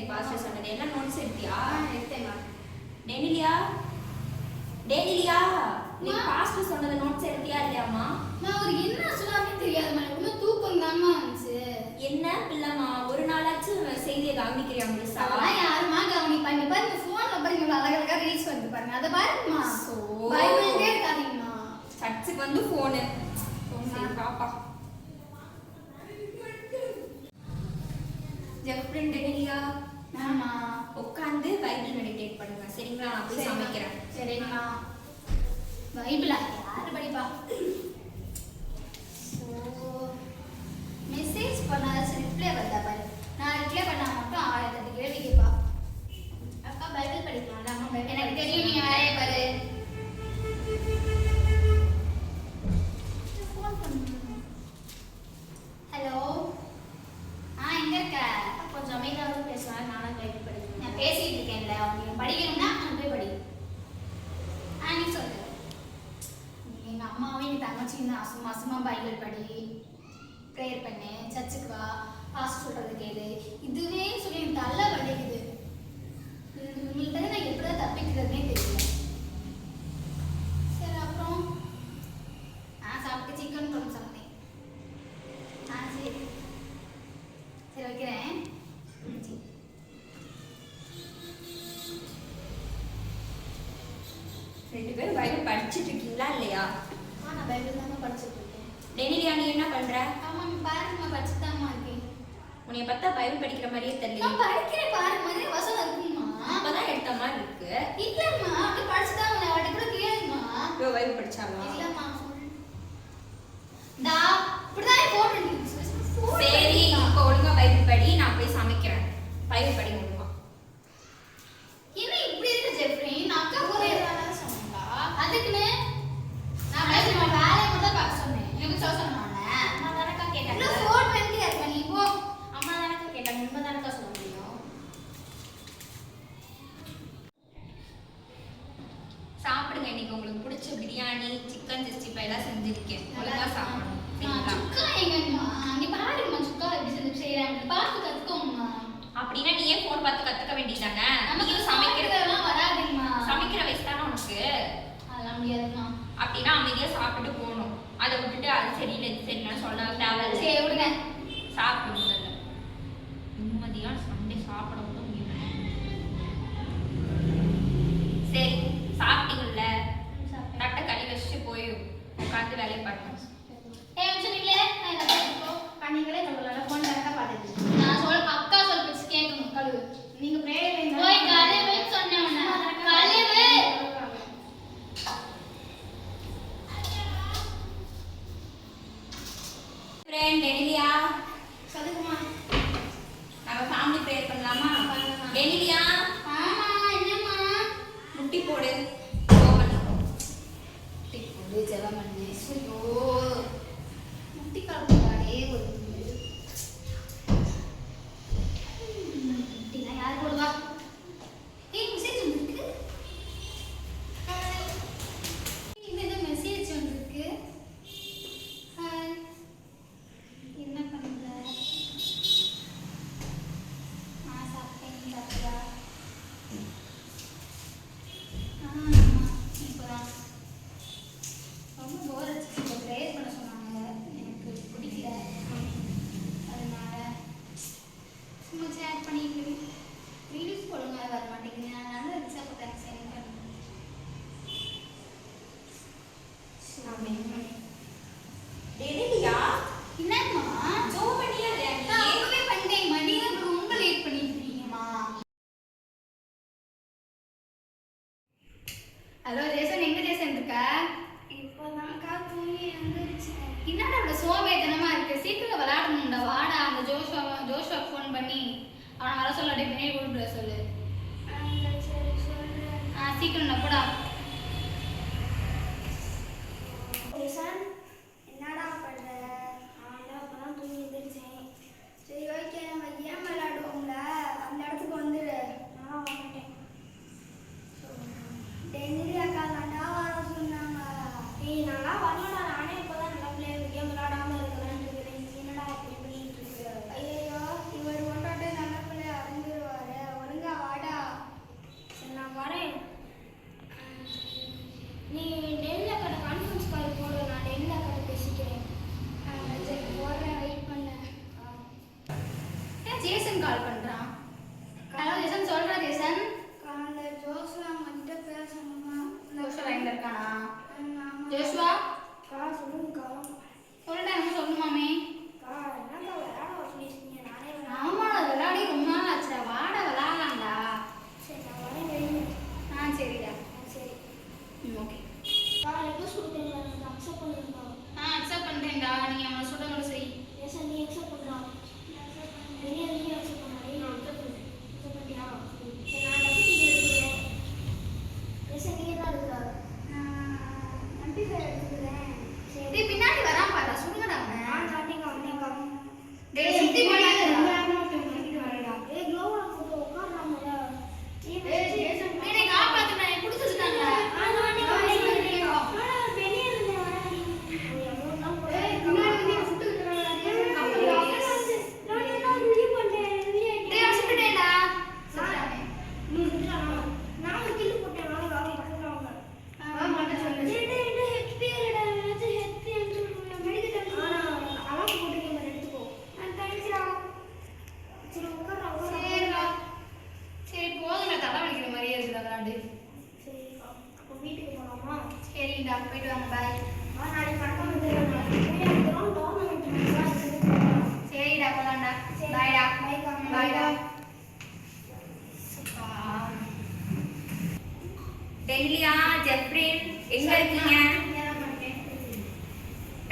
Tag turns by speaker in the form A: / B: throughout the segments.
A: Pastor சொன்னது எல்லாம் notes எடுத்தியா?
B: எடுத்தேங்க.
A: டெனிலியா டெனிலியா நீ பாஸ்டர் சொன்னது நோட்ஸ் எடுத்தியா இல்லையாம்மா?
B: நான் ஒரு என்ன சொல்லாமே தெரியாதுமா, எனக்கு தூக்கம் தான்மா வந்துச்சு.
A: என்ன பிள்ளைமா ஒரு நாளாச்சும் செய்தியை கவனிக்கிறியா முழுசா?
B: அதெல்லாம் யாருமா கவனிப்பா? இங்க பாருங்க போன்ல பாருங்க அழகழகா ரீல்ஸ் வந்து பாருங்க, அதை பாருங்கம்மா. பயந்துட்டே இருக்காதீங்கம்மா.
A: சர்ச்சுக்கு வந்து போனு பாப்பா. ஜெஃப்ரின் டெனிலியா
B: ஆமா
A: உட்காந்து பைபிள் மெடிடேட் பண்ணுங்க சரிங்களா? நான் போய் சமைக்கிறேன்.
B: சரிங்களா? பைபிளா யாரு படிப்பா? மெசேஜ் பண்ணாத ரிப்ளை வந்தா பாரு. நான் ரிப்ளை பண்ணா மட்டும் 1008 கேள்வி கேட்பா. அக்கா பைபிள் படிக்கலாம்ல? அம்மா பைபிள் எனக்கு தெரியும், நீ வேலையை பாரு. ஹலோ, எங்க இருக்க? கொஞ்சம் அமைதியாக பேசலாம். நானும் பைபிள் படிக்கணும். நான் பேசிட்டு இருக்கேன்ல, அவங்க படிக்கணும்னா நான் போய் படி. நீ சொல்லு. எங்க அம்மாவும் எங்க தங்கச்சியும் தான் சும்மா சும்மா பைபிள் படி, ப்ரேயர் பண்ணு, சர்ச்சுக்கு வா, பாஸ்டர் சொல்றது கேளு, இதுவே சொல்லி எனக்கு தலை வலிக்குது. உங்கள்கிட்ட நான் எப்படிதான் தப்பிக்கிறதுனே தெரியல. சரி அப்புறம் சாப்பிட்டு சிக்கன் குழம்பு சாப்பிட்டேன். சரி சரி வைக்கிறேன்.
A: ரெண்டு பேரும் பைபிள் படிச்சுட்டு இருக்கீங்களா இல்லையா?
B: நான் பைபிள் தானே படிச்சுட்டு இருக்கேன்.
A: டெனிலியா நீ என்ன பண்ற?
B: ஆமா பாருங்க, படிச்சுட்டு தான்மா இருக்கேன்.
A: உன்னைய பார்த்தா பைபிள் படிக்கிற மாதிரியே தெரியல.
B: நான் படிக்கிறேன் பாருங்க, மாதிரி வசனம் இருக்குமா?
A: அப்பதான் எடுத்த மாதிரி இருக்கு.
B: இல்லம்மா, அப்படி படிச்சுதான் அவளை அவட்ட கூட கேளுமா.
A: இப்போ பைபிள் படிச்சாங்களா?
B: இல்லம்மா டா இப்படிதான் போட்டு.
A: சரி இப்போ ஒழுங்கா பைபிள் படி, நான் போய் சமைக்கிறேன். பைபிள் படி ஒழுங்கா.
B: என்ன இப்படி இருக்கு ஜெஃப்ரி? நான் அக்கா கூட ஏதாவது சொன்னா அதுக்குன்னு நான் பைபிள் வேலையை மட்டும் பார்க்க சொன்னேன். எனக்கு சொல்ல சொன்னானே அம்மா தானக்கா கேட்டாங்க. இல்ல ஃபோன் பண்ணி இருக்க நீ போ. அம்மா தானக்கா கேட்டாங்க, நம்ம தானக்கா சொல்ல முடியும்.
A: சாப்பிடுங்க. இன்னைக்கு உங்களுக்கு பிடிச்ச பிரியாணி, சிக்கன் 65 எல்லாம் செஞ்சிருக்கேன். ஒழுங்கா சாப்பிடணும்.
B: சுக்கா எங்கம்மா? நீ பாருங்கம்மா சுக்கா எப்படி செய்யறாங்க பார்த்து கத்துக்கோங்கம்மா.
A: அப்படின்னா நீ ஏன் போன் பார்த்து கத்துக்க வேண்டியதானே?
B: நமக்கு சமைக்கிறதெல்லாம் வராதுங்கம்மா.
A: சமைக்கிற வயசு தானே உனக்கு.
B: அதெல்லாம் முடியாதுமா.
A: அப்படின்னா அமைதியா சாப்பிட்டு போகணும். அதை விட்டுட்டு அது சரியில்லை இது சரியில்லைன்னு சொல்ல தேவையில்லை.
B: சரி விடுங்க,
A: சாப்பிடுங்க. நிம்மதியா சண்டே சாப்பிட கூட முடியும். சரி சாப்பிட்டீங்கல்ல, தட்டை கழுவி வச்சுட்டு போய் உட்காந்து வேலையை பார்க்கணும்.
B: சொன்னீங்களே நான் இதை பார்த்துக்கோ பண்ணீங்களே நம்மளால போன் வேற பார்த்துட்டு நான் அக்கா சொல் பேச்சு கேட்கணும். கழுவு நீங்க பிரேயர் போய் கழுவு சொன்னேன். கழுவு
A: ஃப்ரெண்ட் டெனிலியா
B: சொல்லுங்கம்மா.
A: நம்ம ஃபேமிலி பிரேயர் பண்ணலாமா? டெனிலியா
B: ஆமா என்னம்மா?
A: முட்டி போடு.
B: முட்டி போடு ஜெபம் பண்ணு. ஐயோ முட்டி கால்பாடே ஒரு முட்டினா யார் போடுவா? மெசேஜ் வந்திருக்கு. இந்த மெசேஜ் வந்திருக்கு. என்ன பண்ற? சாப்பிட்டேன். நீ சாப்பிட்டியா? இப்போதான் ரொம்ப போர் அடிச்சு. இப்போ ப்ரேயர் பண்ண சொன்னாங்க, எனக்கு பிடிக்கல. அதனால சும்மா சேட் பண்ணிட்டு ரீல்ஸ் போடுங்க வர மாட்டேங்குது. அதனால ரிக்ஸா போட்டாங்க சென்ட் பண்ணுங்க.
A: டெனிலியா
B: என்னம்மா
A: ஜோ பண்ணியா இல்லையா?
B: நான் அப்பவே பண்ணிட்டேன். நீங்க ரொம்ப லேட் பண்ணிட்டு இருக்கீங்கம்மா. ஹலோ ரேசன், எங்க ரேசன் இருக்க? இப்போதான்க்கா தூங்கி எழுந்திருச்சேன். என்னடா இவ்வளோ சோம்பேறித்தனமா இருக்கு? சீக்கிரம் விளையாடணும்டா. வாடா அந்த ஜோஷுவா ஃபோன் பண்ணி அவனை வர சொல்ல அப்படியே பின்னாடி கூப்பிட்டு சொல்லு. சரி சொல்றேன். சீக்கிரம் நான் போடா.
C: என்னடா பண்ற? அப்பதான் தூங்கி எழுந்திரிச்சேன். சரி ஓகே, நம்ம கேம் விளையாடுவோம்ல, அந்த இடத்துக்கு வந்துடு. நான் வந்துட்டேன். டெனிலி அக்கா தாண்டா வர சொன்னாங்க. நானா வரலடா, நானே இப்போதான் நல்ல பிள்ளைங்க கேம் விளையாடாம இருக்கிறேன். என்னடா இப்படி பண்ணிட்டு இருக்கு? ஐயோ இவர் ஒன்றாட்டு நல்ல பிள்ளை அறிஞ்சிருவாரு.
B: ஜேசன் கால் பண்றான். ஹலோ ஜேசன், சொல்றா ஜேசன்.
C: அந்த ஜோஸ்வா வந்துட்டு பேசணுமா?
B: ஜோஷுவா லைன்ல இருக்கானா?
C: ஆமா.
B: ஜோஷுவா
C: சொல்லுங்கக்கா.
B: சொல்லுடா, என்ன சொல்லணுமாமே?
C: என்னக்கா விளையாட வர சொல்லிருக்கீங்க? நானே
B: ஆமாடா, விளையாடி ரொம்ப நாள் ஆச்சுடா. வாடா விளையாடலாம்டா.
C: சரி நான் வரேன் வெளியே.
B: சரிடா.
C: சரி.
B: ஓகே.
C: ரிக்வஸ்ட் கொடுத்தீங்களா? எனக்கு அக்செப்ட் பண்ணிருக்கா?
B: அக்செப்ட் பண்றேன்டா. நீ அவனை சொல்றத செய்.
C: எஸ் நீ அக்செப்ட் பண்றா. வெளியே நீ அக்செப்ட் பண்ணா. நான் அக்செப்ட் பண்ணேன். அக்செப்ட் பண்ணியா? சரி நான் டெபியூட்டி எடுத்துக்கிறேன். எஸ் நீ என்ன எடுக்கிறா? நான் எம்பிஃபை எடுத்துக்கிறேன். சரி.
B: டேய் பின்னாடி வரான் பாரு, சுடுங்கடா அவனை.
C: சாட்டிங்க வந்தேங்க.
B: டேய் சுத்தி போடாதடா.
C: ஏய் க்ளோவா போட்டு உட்கார்றாமல.
B: டேய் ஜேசன், நீ காப்பாத்துடா. எனக்கு புடிச்சு வச்சிட்டாங்கடா. சரி போதுங்க, தலை வலிக்கிற மாதிரியே இருக்குடா விளையாண்டு. சரிடா, போயிட்டு வாங்க. பாய். சரிடா, போலாம்டா. பாய்டா. பாய்டா.
A: டெல்லியா, ஜெப்ரின் எங்க இருக்கீங்க?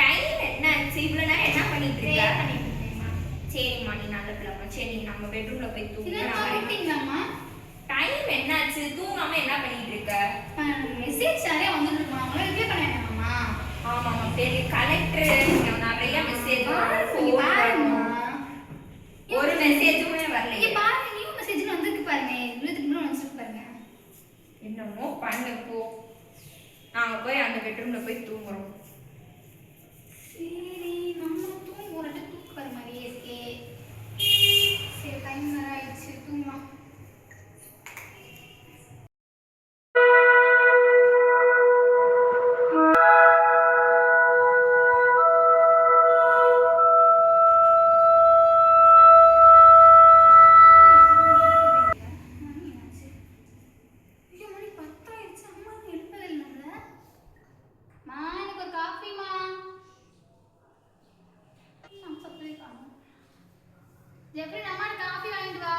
A: டைம் என்ன ஆச்சு? இவ்வளவு நேரம் என்ன பண்ணிட்டு இருக்க? சரிம்மா, நீ நல்ல பிள்ளைமா. சரி நீ நம்ம பெட்ரூம்ல போய் தூங்க. டைம் என்னாச்சு? தூங்காம என்ன பண்ணிட்டு இருக்க?
B: மெசேஜ் நிறைய வந்துட்டு இருக்கு. அவங்கள ரிப்ளை பண்ண வேண்டாமா?
A: ஆமாமா, பெரிய கலெக்டர் நிறைய மெசேஜ்
B: பாருமா,
A: ஒரு மெசேஜுமே
B: இங்க
A: வரலையே.
B: பாருங்க, நியூ மெசேஜ்னு வந்திருக்கு பாருங்க. இவ்வளவுக்கு முன்னாடி வந்துருக்கு பாருங்க.
A: என்னமோ பண்ணு போ. நாங்க போய் அந்த பெட்ரூம்ல போய் தூங்குறோம்.
B: சரி நம்மளும் தூங்குறோம். தூக்கு வர மாதிரியே இருக்கே. சரி டைம் வேற ஆயிடுச்சு, தூங்கலாம். ஜெப்ரி, அம்மா காஃபி வாங்கிட்டு வா.